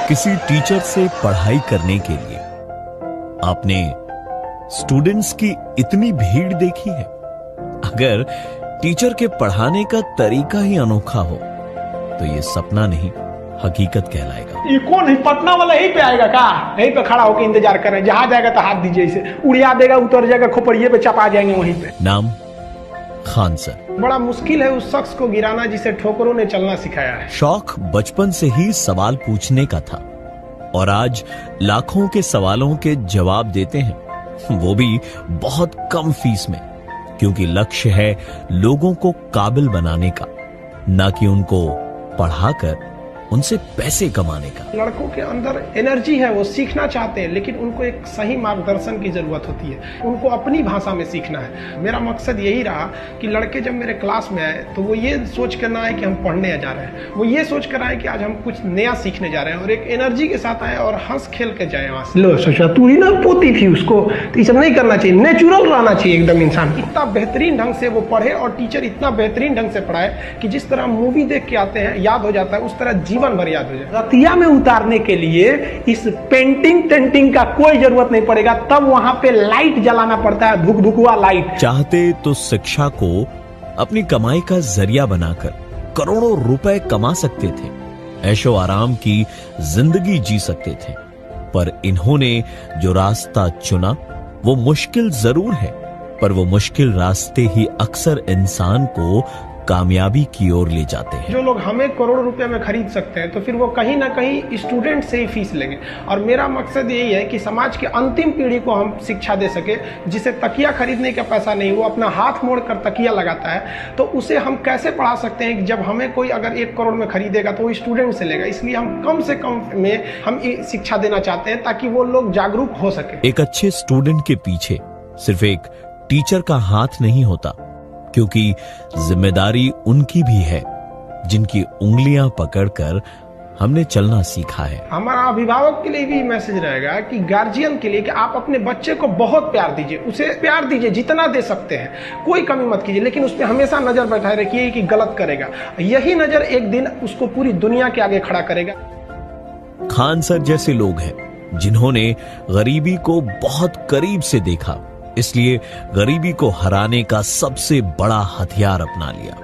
किसी टीचर से पढ़ाई करने के लिए आपने स्टूडेंट्स की इतनी भीड़ देखी है? अगर टीचर के पढ़ाने का तरीका ही अनोखा हो तो ये सपना नहीं, हकीकत कहलाएगा। ये कौन है? पटना वाला यहीं पे आएगा का? यहीं पे खड़ा होकर इंतजार कर रहे हैं, जहां जाएगा तो हाथ दीजिए, इसे उड़िया देगा, उतर जाएगा, खोपड़िए पे चपा जाएंगे वहीं पे। नाम खान सर। बड़ा मुश्किल है उस शख्स को गिराना जिसे ठोकरों ने चलना सिखाया है। शौक बचपन से ही सवाल पूछने का था और आज लाखों के सवालों के जवाब देते हैं, वो भी बहुत कम फीस में, क्योंकि लक्ष्य है लोगों को काबिल बनाने का, ना कि उनको पढ़ाकर उनसे पैसे कमाने का। लड़कों के अंदर एनर्जी है, वो सीखना चाहते हैं, लेकिन उनको एक सही मार्गदर्शन की जरूरत होती है। उनको अपनी भाषा में सीखना है। मेरा मकसद यही रहा कि लड़के जब मेरे क्लास में आए तो वो ये सोच कर ना आए कि हम पढ़ने जा रहे हैं, वो ये सोच कर आए कि आज हम कुछ नया सीखने जा रहे हैं, और एक एनर्जी के साथ आए और हंस खेल के जाए वहां से। लो सोचा तू ही ना पोती थी उसको, तो ये सब नहीं करना चाहिए, नेचुरल रहना चाहिए एकदम इंसान। इतना बेहतरीन ढंग से वो पढ़े और टीचर इतना बेहतरीन ढंग से पढ़ाए कि जिस तरह मूवी देख के आते हैं याद हो जाता है, उस तरह जीवन भर याद हो जाए। रतिया में उतारने के लिए इस पेंटिंग टेंटिंग का कोई जरूरत नहीं पड़ेगा, तब वहां पे लाइट जलाना पड़ता है, धुकधुकवा लाइट। चाहते तो शिक्षा को अपनी कमाई का जरिया बनाकर करोड़ों रुपए कमा सकते थे, ऐशो आराम की जिंदगी जी सकते थे, पर इन्होंने जो रास्ता चुना वो मुश्किल जरूर है, पर वो मुश्किल रास्ते ही अक्सर इंसान को कामयाबी की ओर ले जाते हैं। जो लोग हमें करोड़ रुपए में खरीद सकते हैं, तो फिर वो कहीं ना कहीं स्टूडेंट से ही फीस लेंगे। और मेरा मकसद यही है कि समाज की अंतिम पीढ़ी को हम शिक्षा दे सके, जिसे तकिया खरीदने का पैसा नहीं, वो अपना हाथ मोड़ कर तकिया लगाता है, तो उसे हम कैसे पढ़ा सकते हैं कि जब हमें कोई अगर 1 करोड़ में खरीदेगा तो वो स्टूडेंट से लेगा। इसलिए हम कम से कम में हम शिक्षा देना चाहते हैं ताकि वो लोग जागरूक हो सके। एक अच्छे स्टूडेंट के पीछे सिर्फ एक टीचर का हाथ नहीं होता, क्योंकि जिम्मेदारी उनकी भी है जिनकी उंगलियां पकड़कर हमने चलना सीखा है। हमारा अभिभावक के लिए भी मैसेज रहेगा कि गार्जियन के लिए कि आप अपने बच्चे को बहुत प्यार दीजिए, उसे प्यार दीजिए जितना दे सकते हैं, कोई कमी मत कीजिए, लेकिन उस पर हमेशा नजर बैठाए रखिए कि गलत करेगा। यही नजर एक दिन उसको पूरी दुनिया के आगे खड़ा करेगा। खान सर जैसे लोग हैं जिन्होंने गरीबी को बहुत करीब से देखा, इसलिए गरीबी को हराने का सबसे बड़ा हथियार अपना लिया,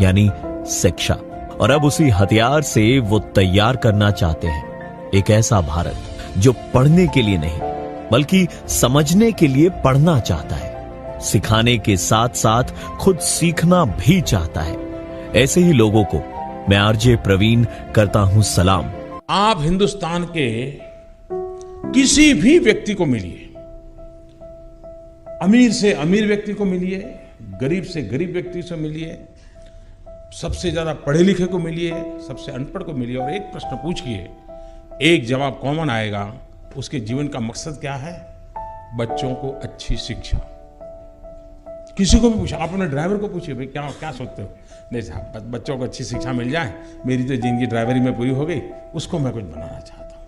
यानी शिक्षा। और अब उसी हथियार से वो तैयार करना चाहते हैं एक ऐसा भारत जो पढ़ने के लिए नहीं बल्कि समझने के लिए पढ़ना चाहता है, सिखाने के साथ साथ खुद सीखना भी चाहता है। ऐसे ही लोगों को मैं आरजे प्रवीण करता हूं सलाम। आप हिंदुस्तान के किसी भी व्यक्ति को मिलिए, अमीर से अमीर व्यक्ति को मिलिए, गरीब से गरीब व्यक्ति से मिलिए, सबसे ज्यादा पढ़े लिखे को मिलिए, सबसे अनपढ़ को मिलिए, और एक प्रश्न पूछिए, एक जवाब कॉमन आएगा। उसके जीवन का मकसद क्या है? बच्चों को अच्छी शिक्षा। किसी को भी पूछा, आप अपने ड्राइवर को पूछिए, भाई क्या क्या सोचते हो? नहीं साहब, बच्चों को अच्छी शिक्षा मिल जाए, मेरी तो जिंदगी ड्राइवरी में पूरी हो गई, उसको मैं कुछ बनाना चाहता हूं।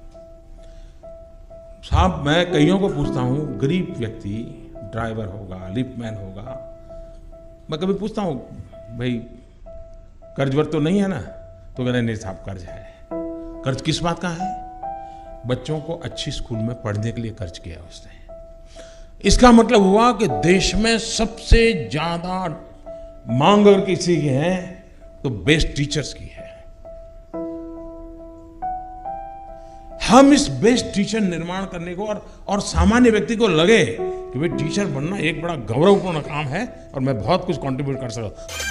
साहब, मैं कईयों को पूछता हूं, गरीब व्यक्ति ड्राइवर होगा, लिफ्टमैन होगा, मैं कभी पूछता हूँ भाई कर्ज वर्ज तो नहीं है ना? तो कहते नहीं साहब कर्ज है। कर्ज किस बात का है? बच्चों को अच्छी स्कूल में पढ़ने के लिए कर्ज किया उसने। इसका मतलब हुआ कि देश में सबसे ज्यादा मांग अगर किसी की है तो बेस्ट टीचर्स की है। हम इस बेस्ट टीचर निर्माण करने को और सामान्य व्यक्ति को लगे कि भाई टीचर बनना एक बड़ा गौरवपूर्ण काम है और मैं बहुत कुछ कंट्रीब्यूट कर सकता हूं।